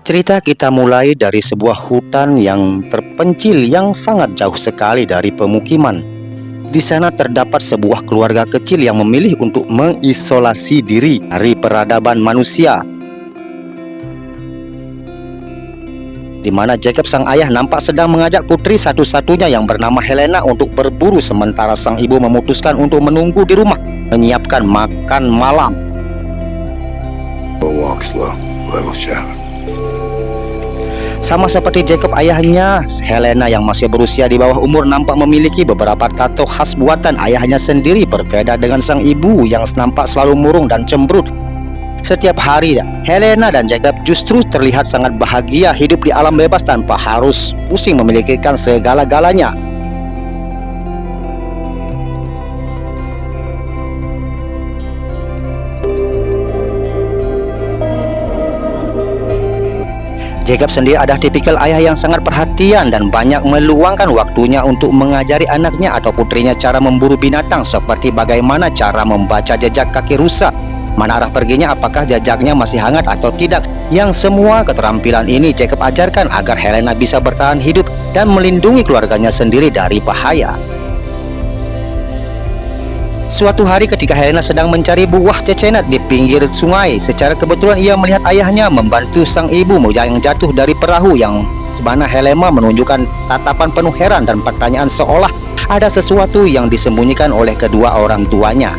Cerita kita mulai dari sebuah hutan yang terpencil yang sangat jauh sekali dari pemukiman. Di sana terdapat sebuah keluarga kecil yang memilih untuk mengisolasi diri dari peradaban manusia. Di mana Jacob sang ayah nampak sedang mengajak putri satu-satunya yang bernama Helena untuk berburu, sementara sang ibu memutuskan untuk menunggu di rumah, menyiapkan makan malam. Walk slow, little shadow. Sama seperti Jacob ayahnya, Helena yang masih berusia di bawah umur nampak memiliki beberapa tato khas buatan ayahnya sendiri, berbeda dengan sang ibu yang nampak selalu murung dan cemberut. Setiap hari, Helena dan Jacob justru terlihat sangat bahagia hidup di alam bebas tanpa harus pusing memilikikan segala-galanya. Jacob sendiri adalah tipikal ayah yang sangat perhatian dan banyak meluangkan waktunya untuk mengajari anaknya atau putrinya cara memburu binatang, seperti bagaimana cara membaca jejak kaki rusa, mana arah perginya, apakah jejaknya masih hangat atau tidak. Yang semua keterampilan ini Jacob ajarkan agar Helena bisa bertahan hidup dan melindungi keluarganya sendiri dari bahaya. Suatu hari ketika Helena sedang mencari buah cecenat di pinggir sungai, secara kebetulan ia melihat ayahnya membantu sang ibu yang jatuh dari perahu, yang sebana Helena menunjukkan tatapan penuh heran dan pertanyaan seolah ada sesuatu yang disembunyikan oleh kedua orang tuanya.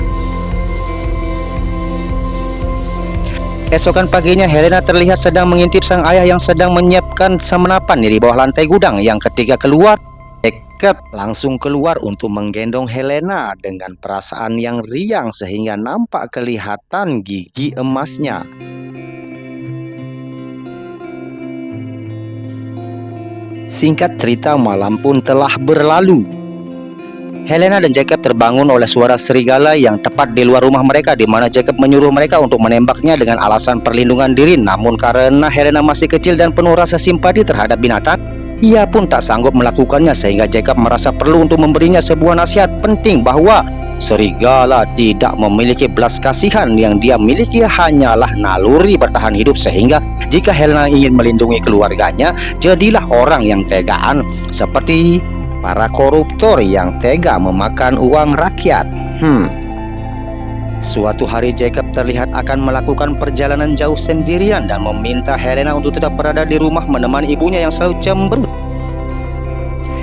Esokan paginya Helena terlihat sedang mengintip sang ayah yang sedang menyiapkan semenapan di bawah lantai gudang. Yang ketika keluar, Jacob langsung keluar untuk menggendong Helena dengan perasaan yang riang sehingga nampak kelihatan gigi emasnya. Singkat cerita, malam pun telah berlalu. Helena dan Jacob terbangun oleh suara serigala yang tepat di luar rumah mereka, di mana Jacob menyuruh mereka untuk menembaknya dengan alasan perlindungan diri. Namun karena Helena masih kecil dan penuh rasa simpati terhadap binatang, ia pun tak sanggup melakukannya, sehingga Jacob merasa perlu untuk memberinya sebuah nasihat penting bahwa serigala tidak memiliki belas kasihan, yang dia miliki hanyalah naluri bertahan hidup. Sehingga jika Helena ingin melindungi keluarganya, jadilah orang yang tegaan seperti para koruptor yang tega memakan uang rakyat. Suatu hari Jacob terlihat akan melakukan perjalanan jauh sendirian dan meminta Helena untuk tetap berada di rumah menemani ibunya yang selalu cemberut.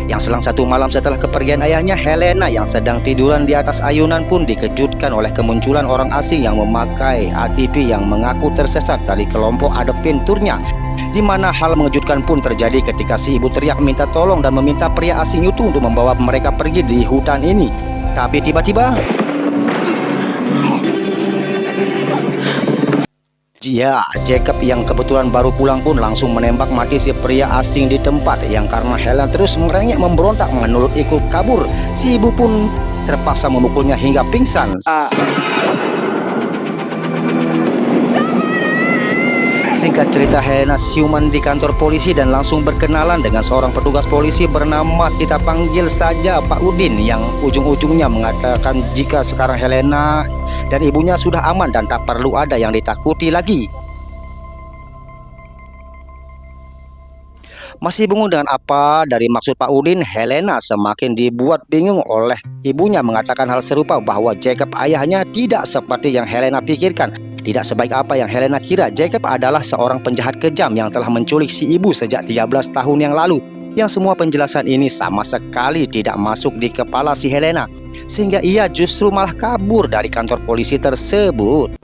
Yang selang satu malam setelah kepergian ayahnya, Helena yang sedang tiduran di atas ayunan pun dikejutkan oleh kemunculan orang asing yang memakai ATV yang mengaku tersesat dari kelompok adventurnya. Di mana hal mengejutkan pun terjadi ketika si ibu teriak minta tolong dan meminta pria asing itu untuk membawa mereka pergi di hutan ini. Tapi tiba-tiba Jacob yang kebetulan baru pulang pun langsung menembak mati si pria asing di tempat. Yang karena Helena terus merengek memberontak menurut ikut kabur, si ibu pun terpaksa memukulnya hingga pingsan. Singkat cerita, Helena siuman di kantor polisi dan langsung berkenalan dengan seorang petugas polisi bernama, kita panggil saja Pak Udin, yang ujung-ujungnya mengatakan jika sekarang Helena dan ibunya sudah aman dan tak perlu ada yang ditakuti lagi. Masih bingung dengan apa dari maksud Pak Udin, Helena semakin dibuat bingung oleh ibunya mengatakan hal serupa, bahwa Jacob ayahnya tidak seperti yang Helena pikirkan. Tidak sebaik apa yang Helena kira. Jacob adalah seorang penjahat kejam yang telah menculik si ibu sejak 13 tahun yang lalu. Yang semua penjelasan ini sama sekali tidak masuk di kepala si Helena, sehingga ia justru malah kabur dari kantor polisi tersebut.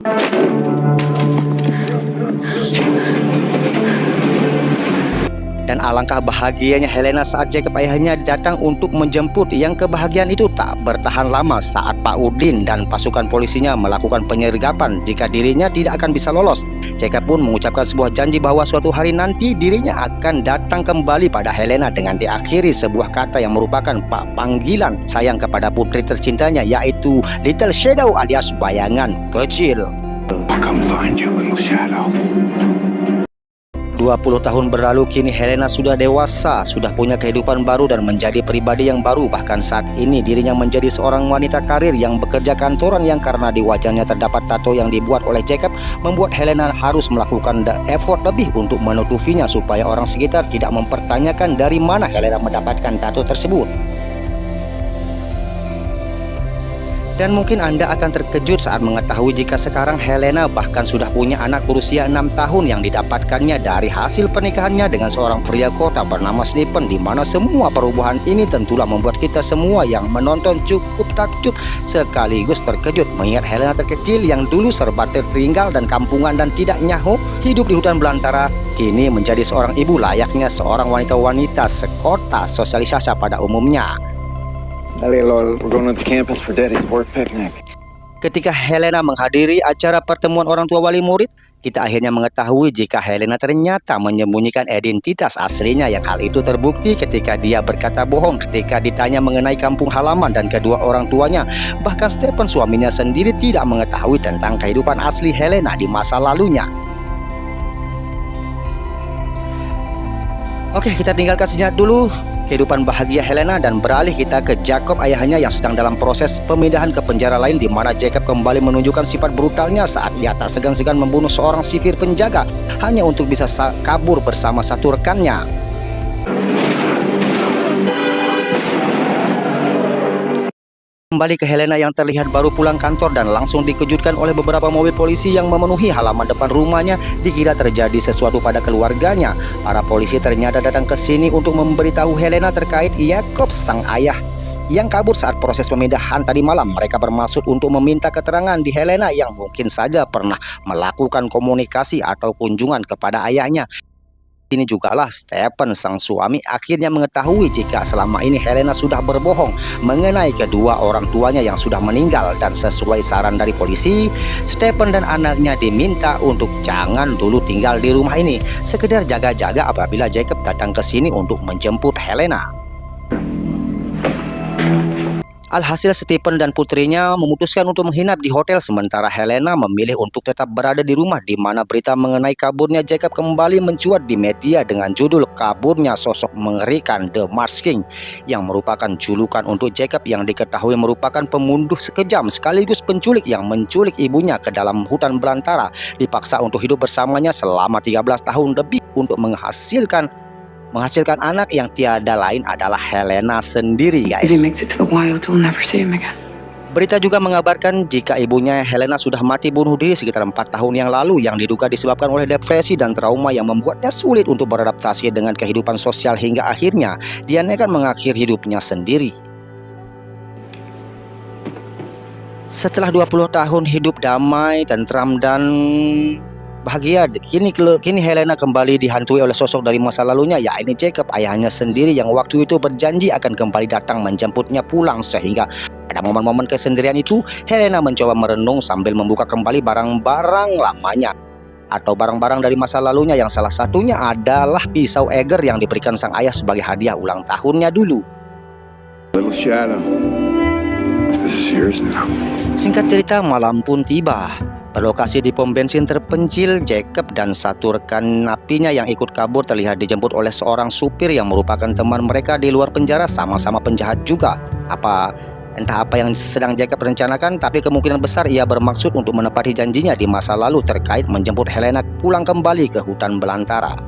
Dan alangkah bahagianya Helena saat Jacob ayahnya datang untuk menjemput. Yang kebahagiaan itu tak bertahan lama saat Pak Udin dan pasukan polisinya melakukan penyergapan jika dirinya tidak akan bisa lolos. Jacob pun mengucapkan sebuah janji bahwa suatu hari nanti dirinya akan datang kembali pada Helena dengan diakhiri sebuah kata yang merupakan panggilan sayang kepada putri tercintanya, yaitu Little Shadow alias bayangan kecil. I'll come find you, little shadow. 20 tahun berlalu, kini Helena sudah dewasa, sudah punya kehidupan baru dan menjadi pribadi yang baru. Bahkan saat ini dirinya menjadi seorang wanita karir yang bekerja kantoran, yang karena di wajahnya terdapat tato yang dibuat oleh Jacob membuat Helena harus melakukan effort lebih untuk menutupinya supaya orang sekitar tidak mempertanyakan dari mana Helena mendapatkan tato tersebut. Dan mungkin Anda akan terkejut saat mengetahui jika sekarang Helena bahkan sudah punya anak berusia 6 tahun yang didapatkannya dari hasil pernikahannya dengan seorang pria kota bernama Stephen, di mana semua perubahan ini tentulah membuat kita semua yang menonton cukup takjub sekaligus terkejut mengingat Helena terkecil yang dulu serba tertinggal dan kampungan dan tidak nyaho hidup di hutan belantara, kini menjadi seorang ibu layaknya seorang wanita-wanita sekota sosialisasi pada umumnya. Dale, Lol. We're going to the campus for Daddy's work picnic. Ketika Helena menghadiri acara pertemuan orang tua wali murid, kita akhirnya mengetahui jika Helena ternyata menyembunyikan identitas aslinya, yang hal itu terbukti ketika dia berkata bohong ketika ditanya mengenai kampung halaman dan kedua orang tuanya. Bahkan Stephen, suaminya sendiri, tidak mengetahui tentang kehidupan asli Helena di masa lalunya. Oke, kita tinggalkan sejenak dulu kehidupan bahagia Helena dan beralih kita ke Jacob, ayahnya yang sedang dalam proses pemindahan ke penjara lain, di mana Jacob kembali menunjukkan sifat brutalnya saat ia tak segan-segan membunuh seorang sipir penjaga hanya untuk bisa kabur bersama satu rekannya. Kembali ke Helena yang terlihat baru pulang kantor dan langsung dikejutkan oleh beberapa mobil polisi yang memenuhi halaman depan rumahnya. Dikira terjadi sesuatu pada keluarganya. Para polisi ternyata datang ke sini untuk memberitahu Helena terkait Jacob, sang ayah yang kabur saat proses pemindahan tadi malam. Mereka bermaksud untuk meminta keterangan di Helena yang mungkin saja pernah melakukan komunikasi atau kunjungan kepada ayahnya. Ini jugalah Stephen, sang suami, akhirnya mengetahui jika selama ini Helena sudah berbohong mengenai kedua orang tuanya yang sudah meninggal, dan sesuai saran dari polisi, Stephen dan anaknya diminta untuk jangan dulu tinggal di rumah ini, sekedar jaga-jaga apabila Jacob datang ke sini untuk menjemput Helena. Alhasil Stephen dan putrinya memutuskan untuk menginap di hotel, sementara Helena memilih untuk tetap berada di rumah, di mana berita mengenai kaburnya Jacob kembali mencuat di media dengan judul "Kaburnya Sosok Mengerikan The Masking", yang merupakan julukan untuk Jacob yang diketahui merupakan pembunuh sekejam sekaligus penculik yang menculik ibunya ke dalam hutan belantara, dipaksa untuk hidup bersamanya selama 13 tahun lebih untuk menghasilkan anak yang tiada lain adalah Helena sendiri, guys. Berita juga mengabarkan jika ibunya Helena sudah mati bunuh diri sekitar 4 tahun yang lalu, yang diduga disebabkan oleh depresi dan trauma yang membuatnya sulit untuk beradaptasi dengan kehidupan sosial hingga akhirnya dia nekat mengakhiri hidupnya sendiri. Setelah 20 tahun hidup damai, tentram, dan bahagia, kini Helena kembali dihantui oleh sosok dari masa lalunya, yakni Jacob, ayahnya sendiri yang waktu itu berjanji akan kembali datang menjemputnya pulang. Sehingga pada momen-momen kesendirian itu, Helena mencoba merenung sambil membuka kembali barang-barang lamanya atau barang-barang dari masa lalunya, yang salah satunya adalah pisau Eger yang diberikan sang ayah sebagai hadiah ulang tahunnya dulu. Little shadow. This is yours now. Singkat cerita, malam pun tiba. Berlokasi di pom bensin terpencil, Jacob dan satu rekan napinya yang ikut kabur terlihat dijemput oleh seorang supir yang merupakan teman mereka di luar penjara, sama-sama penjahat juga. Entah apa yang sedang Jacob rencanakan, tapi kemungkinan besar ia bermaksud untuk menepati janjinya di masa lalu terkait menjemput Helena pulang kembali ke hutan belantara.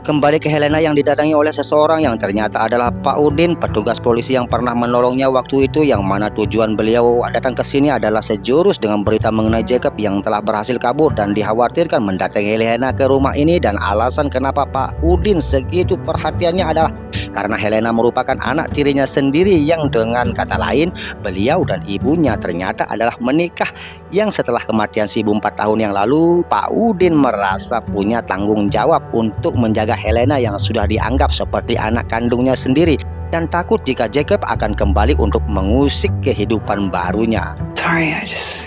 Kembali ke Helena yang didatangi oleh seseorang yang ternyata adalah Pak Udin, petugas polisi yang pernah menolongnya waktu itu, yang mana tujuan beliau datang ke sini adalah sejurus dengan berita mengenai Jacob yang telah berhasil kabur dan dikhawatirkan mendatangi Helena ke rumah ini. Dan alasan kenapa Pak Udin segitu perhatiannya adalah karena Helena merupakan anak tirinya sendiri, yang dengan kata lain beliau dan ibunya ternyata adalah menikah, yang setelah kematian si ibu 4 tahun yang lalu, Pak Udin merasa punya tanggung jawab untuk menjaga Helena yang sudah dianggap seperti anak kandungnya sendiri, dan takut jika Jacob akan kembali untuk mengusik kehidupan barunya. Sorry, I just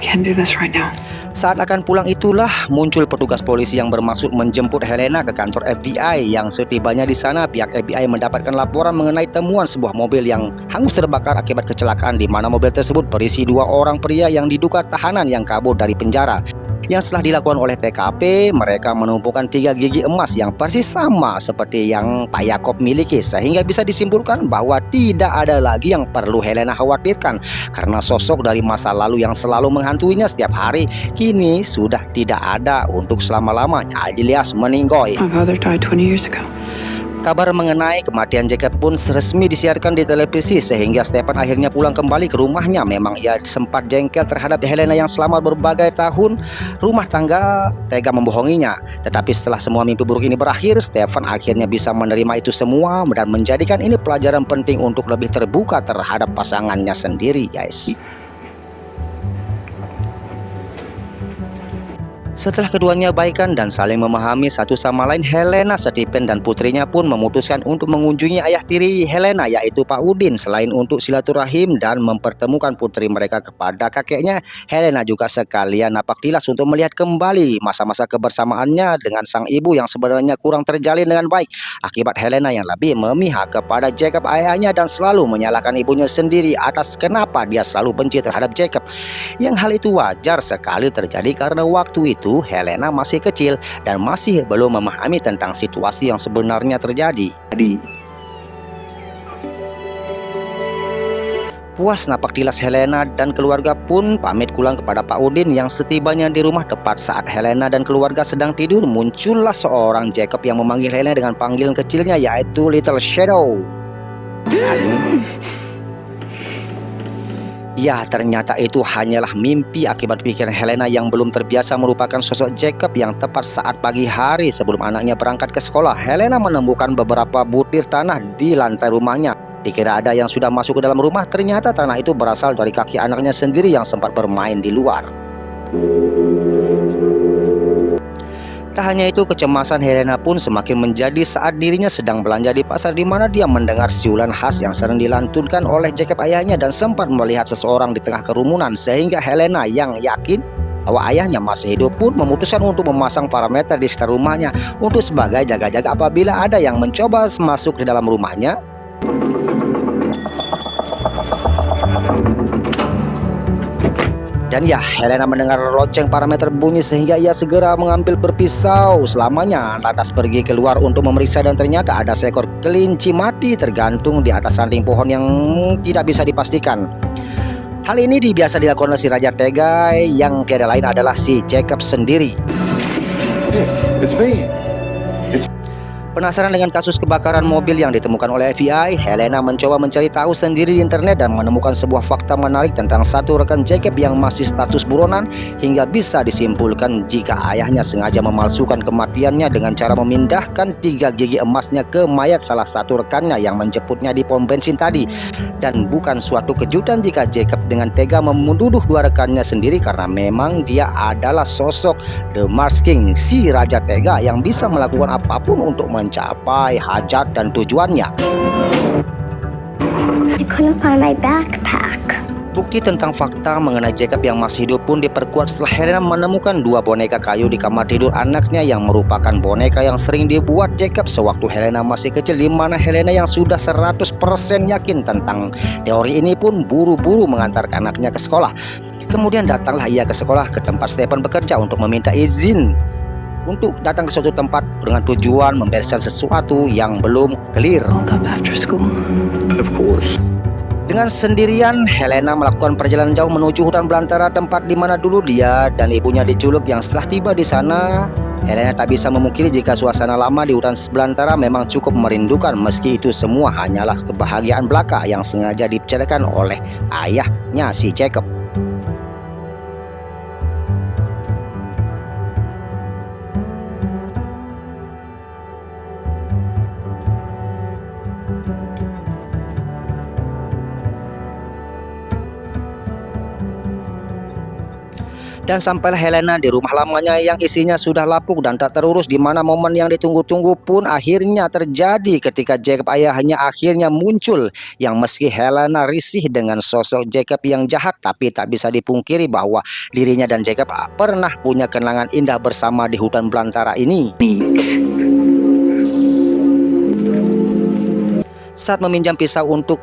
can't do this right now. Saat akan pulang itulah muncul petugas polisi yang bermaksud menjemput Helena ke kantor FBI, yang setibanya di sana pihak FBI mendapatkan laporan mengenai temuan sebuah mobil yang hangus terbakar akibat kecelakaan, di mana mobil tersebut berisi 2 orang pria yang diduga tahanan yang kabur dari penjara. Yang setelah dilakukan oleh TKP, mereka menumpukan 3 gigi emas yang persis sama seperti yang Pak Yakob miliki, sehingga bisa disimpulkan bahwa tidak ada lagi yang perlu Helena khawatirkan karena sosok dari masa lalu yang selalu menghantuinya setiap hari kini sudah tidak ada untuk selama-lamanya, alias meninggoy. My father died 20 years ago. Kabar mengenai kematian Jacob pun resmi disiarkan di televisi sehingga Stephen akhirnya pulang kembali ke rumahnya. Memang ia sempat jengkel terhadap Helena yang selama berbagai tahun rumah tangga tega membohonginya. Tetapi setelah semua mimpi buruk ini berakhir, Stephen akhirnya bisa menerima itu semua dan menjadikan ini pelajaran penting untuk lebih terbuka terhadap pasangannya sendiri, guys. Setelah keduanya baikan dan saling memahami satu sama lain, Helena, Stephen, dan putrinya pun memutuskan untuk mengunjungi ayah tiri Helena, yaitu Pak Udin. Selain untuk silaturahim dan mempertemukan putri mereka kepada kakeknya, Helena juga sekalian napak tilas untuk melihat kembali masa-masa kebersamaannya dengan sang ibu yang sebenarnya kurang terjalin dengan baik akibat Helena yang lebih memihak kepada Jacob ayahnya dan selalu menyalahkan ibunya sendiri atas kenapa dia selalu benci terhadap Jacob. Yang hal itu wajar sekali terjadi karena waktu itu Helena masih kecil dan masih belum memahami tentang situasi yang sebenarnya terjadi. Puas napak tilas Helena dan keluarga pun pamit pulang kepada Pak Udin yang setibanya di rumah tepat saat Helena dan keluarga sedang tidur, muncullah seorang Jacob yang memanggil Helena dengan panggilan kecilnya yaitu Little Shadow. Ya, ternyata itu hanyalah mimpi akibat pikiran Helena yang belum terbiasa merupakan sosok Jacob yang tepat saat pagi hari sebelum anaknya berangkat ke sekolah. Helena menemukan beberapa butir tanah di lantai rumahnya. Dikira ada yang sudah masuk ke dalam rumah, ternyata tanah itu berasal dari kaki anaknya sendiri yang sempat bermain di luar. Tak hanya itu, kecemasan Helena pun semakin menjadi saat dirinya sedang belanja di pasar di mana dia mendengar siulan khas yang sering dilantunkan oleh Jacob ayahnya dan sempat melihat seseorang di tengah kerumunan sehingga Helena yang yakin bahwa ayahnya masih hidup pun memutuskan untuk memasang parameter di sekitar rumahnya untuk sebagai jaga-jaga apabila ada yang mencoba masuk di dalam rumahnya. Dan ya, Helena mendengar lonceng parameter bunyi sehingga ia segera mengambil berpisau selamanya lantas pergi keluar untuk memeriksa dan ternyata ada seekor kelinci mati tergantung di atas ranting pohon yang tidak bisa dipastikan. Hal ini biasa dilakukan oleh si Raja Tega yang tiada lain adalah si Jacob sendiri. It's me. Penasaran dengan kasus kebakaran mobil yang ditemukan oleh FBI, Helena mencoba mencari tahu sendiri di internet dan menemukan sebuah fakta menarik tentang satu rekan Jacob yang masih status buronan hingga bisa disimpulkan jika ayahnya sengaja memalsukan kematiannya dengan cara memindahkan 3 gigi emasnya ke mayat salah satu rekannya yang menjemputnya di pom bensin tadi. Dan bukan suatu kejutan jika Jacob dengan tega menuduh 2 rekannya sendiri karena memang dia adalah sosok The Mars King, si Raja Tega yang bisa melakukan apapun untuk mencapai hajat dan tujuannya. I couldn't find my backpack. Bukti tentang fakta mengenai Jacob yang masih hidup pun diperkuat setelah Helena menemukan 2 boneka kayu di kamar tidur anaknya yang merupakan boneka yang sering dibuat Jacob sewaktu Helena masih kecil, di mana Helena yang sudah 100% yakin tentang teori ini pun buru-buru mengantarkan anaknya ke sekolah. Kemudian datanglah ia ke sekolah ke tempat Stephen bekerja untuk meminta izin untuk datang ke suatu tempat dengan tujuan membereskan sesuatu yang belum clear. Hold up after school. Of course. Dengan sendirian, Helena melakukan perjalanan jauh menuju hutan belantara tempat di mana dulu dia dan ibunya diculik. Yang setelah tiba di sana, Helena tak bisa memungkiri jika suasana lama di hutan belantara memang cukup merindukan, meski itu semua hanyalah kebahagiaan belaka yang sengaja dibicarakan oleh ayahnya si Jacob. Dan sampailah Helena di rumah lamanya yang isinya sudah lapuk dan tak terurus, di mana momen yang ditunggu-tunggu pun akhirnya terjadi ketika Jacob ayahnya akhirnya muncul. Yang meski Helena risih dengan sosok Jacob yang jahat, tapi tak bisa dipungkiri bahwa dirinya dan Jacob pernah punya kenangan indah bersama di hutan belantara ini. Saat meminjam pisau untuk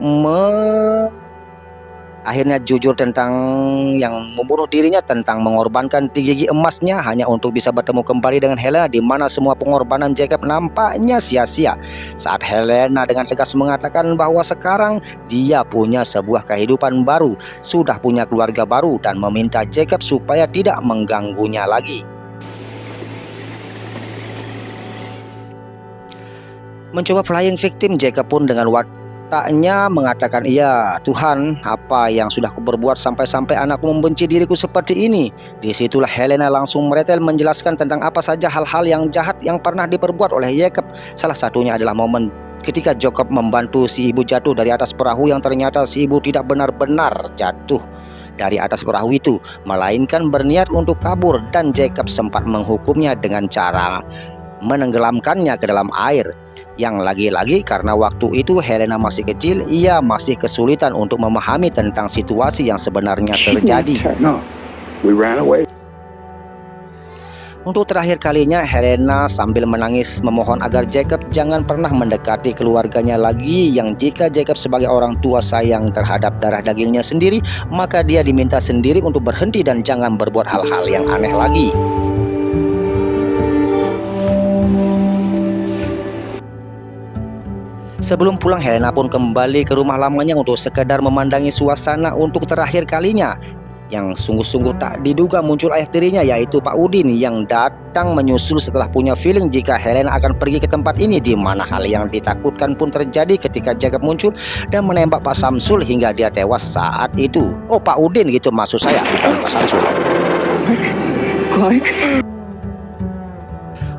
akhirnya jujur tentang yang membunuh dirinya, tentang mengorbankan gigi emasnya hanya untuk bisa bertemu kembali dengan Helena, di mana semua pengorbanan Jacob nampaknya sia-sia saat Helena dengan tegas mengatakan bahwa sekarang dia punya sebuah kehidupan baru, sudah punya keluarga baru, dan meminta Jacob supaya tidak mengganggunya lagi. Mencoba flying victim, Jacob pun dengan wataknya mengatakan, "Iya Tuhan, apa yang sudah kuperbuat sampai-sampai anakku membenci diriku seperti ini?" Disitulah Helena langsung meretel menjelaskan tentang apa saja hal-hal yang jahat yang pernah diperbuat oleh Jacob. Salah satunya adalah momen ketika Jacob membantu si ibu jatuh dari atas perahu, yang ternyata si ibu tidak benar-benar jatuh dari atas perahu itu, melainkan berniat untuk kabur, dan Jacob sempat menghukumnya dengan cara menenggelamkannya ke dalam air. Yang lagi-lagi karena waktu itu Helena masih kecil, ia masih kesulitan untuk memahami tentang situasi yang sebenarnya terjadi. No, we ran away. Untuk terakhir kalinya, Helena sambil menangis memohon agar Jacob jangan pernah mendekati keluarganya lagi, yang jika Jacob sebagai orang tua sayang terhadap darah dagingnya sendiri, maka dia diminta sendiri untuk berhenti dan jangan berbuat hal-hal yang aneh lagi. Sebelum pulang, Helena pun kembali ke rumah lamanya untuk sekedar memandangi suasana untuk terakhir kalinya. Yang sungguh-sungguh tak diduga muncul ayah tirinya, yaitu Pak Udin, yang datang menyusul setelah punya feeling jika Helena akan pergi ke tempat ini, di mana hal yang ditakutkan pun terjadi ketika Jacob muncul dan menembak Pak Samsul hingga dia tewas saat itu. Oh, Pak Udin gitu maksud saya, bukan Pak Samsul. Clark?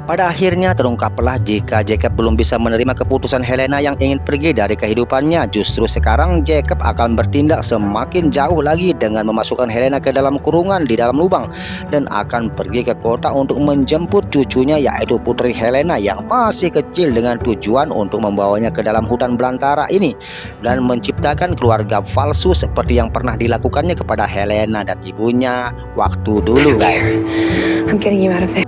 Pada akhirnya terungkaplah jika Jacob belum bisa menerima keputusan Helena yang ingin pergi dari kehidupannya. Justru sekarang Jacob akan bertindak semakin jauh lagi dengan memasukkan Helena ke dalam kurungan di dalam lubang, dan akan pergi ke kota untuk menjemput cucunya, yaitu putri Helena yang masih kecil, dengan tujuan untuk membawanya ke dalam hutan belantara ini dan menciptakan keluarga palsu seperti yang pernah dilakukannya kepada Helena dan ibunya waktu dulu, guys. I'm getting you out of there.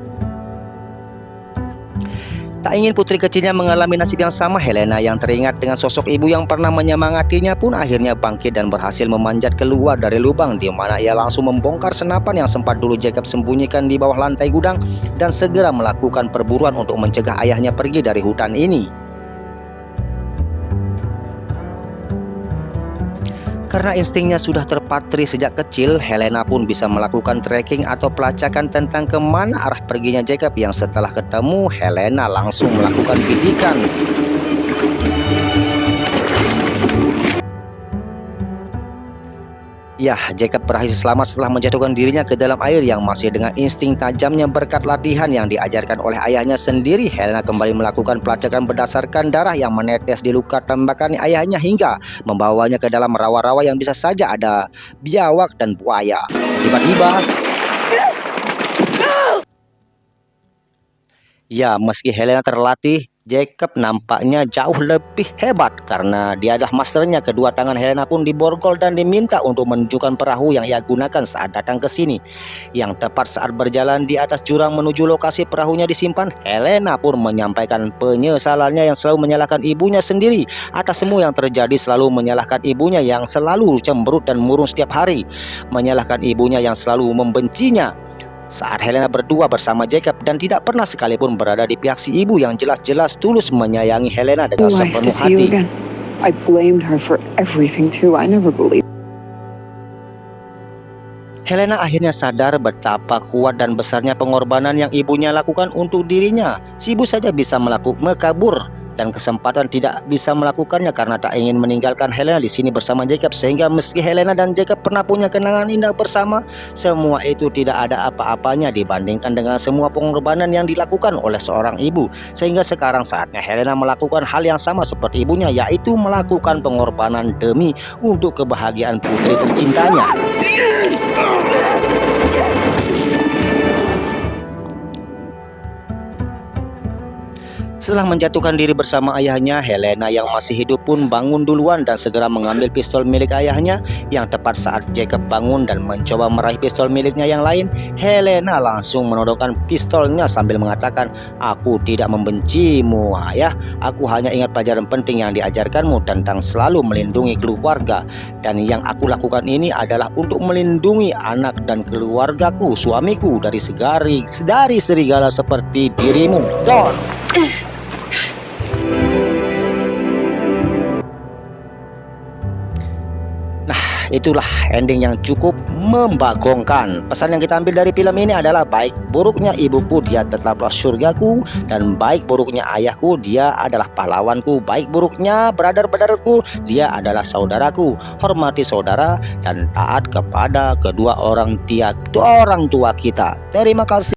Tak ingin putri kecilnya mengalami nasib yang sama, Helena yang teringat dengan sosok ibu yang pernah menyemangatinya pun akhirnya bangkit dan berhasil memanjat keluar dari lubang, di mana ia langsung membongkar senapan yang sempat dulu Jacob sembunyikan di bawah lantai gudang, dan segera melakukan perburuan untuk mencegah ayahnya pergi dari hutan ini. Karena instingnya sudah terpatri sejak kecil, Helena pun bisa melakukan tracking atau pelacakan tentang kemana arah perginya Jacob, yang setelah ketemu, Helena langsung melakukan bidikan. Ya, Jacob berhasil selamat setelah menjatuhkan dirinya ke dalam air yang masih dengan insting tajamnya berkat latihan yang diajarkan oleh ayahnya sendiri. Helena kembali melakukan pelacakan berdasarkan darah yang menetes di luka tembakan ayahnya hingga membawanya ke dalam rawa-rawa yang bisa saja ada biawak dan buaya. Tiba-tiba, ya, meski Helena terlatih, Jacob nampaknya jauh lebih hebat karena dia adalah masternya. Kedua tangan Helena pun diborgol dan diminta untuk menunjukkan perahu yang ia gunakan saat datang ke sini. Yang tepat saat berjalan di atas jurang menuju lokasi perahunya disimpan, Helena pun menyampaikan penyesalannya yang selalu menyalahkan ibunya sendiri atas semua yang terjadi, selalu menyalahkan ibunya yang selalu cemberut dan murung setiap hari, menyalahkan ibunya yang selalu membencinya. Saat Helena berdua bersama Jacob dan tidak pernah sekalipun berada di pihak si ibu yang jelas-jelas tulus menyayangi Helena dengan sepenuh hati. I blamed her for everything too. I never believed. Helena akhirnya sadar betapa kuat dan besarnya pengorbanan yang ibunya lakukan untuk dirinya. Si ibu saja bisa kabur dan kesempatan tidak bisa melakukannya karena tak ingin meninggalkan Helena di sini bersama Jacob, sehingga meski Helena dan Jacob pernah punya kenangan indah bersama, semua itu tidak ada apa-apanya dibandingkan dengan semua pengorbanan yang dilakukan oleh seorang ibu. Sehingga sekarang saatnya Helena melakukan hal yang sama seperti ibunya, yaitu melakukan pengorbanan demi untuk kebahagiaan putri tercintanya. Setelah menjatuhkan diri bersama ayahnya, Helena yang masih hidup pun bangun duluan dan segera mengambil pistol milik ayahnya. Yang tepat saat Jacob bangun dan mencoba meraih pistol miliknya yang lain, Helena langsung menodongkan pistolnya sambil mengatakan, "Aku tidak membencimu, ayah. Aku hanya ingat pelajaran penting yang diajarkanmu tentang selalu melindungi keluarga. Dan yang aku lakukan ini adalah untuk melindungi anak dan keluargaku, suamiku dari serigala seperti dirimu, Don." Itulah ending yang cukup membagongkan. Pesan yang kita ambil dari film ini adalah baik buruknya ibuku, dia tetaplah surgaku, dan baik buruknya ayahku, dia adalah pahlawanku. Baik buruknya brother-brotherku, dia adalah saudaraku. Hormati saudara dan taat kepada kedua orang tua kita. Terima kasih.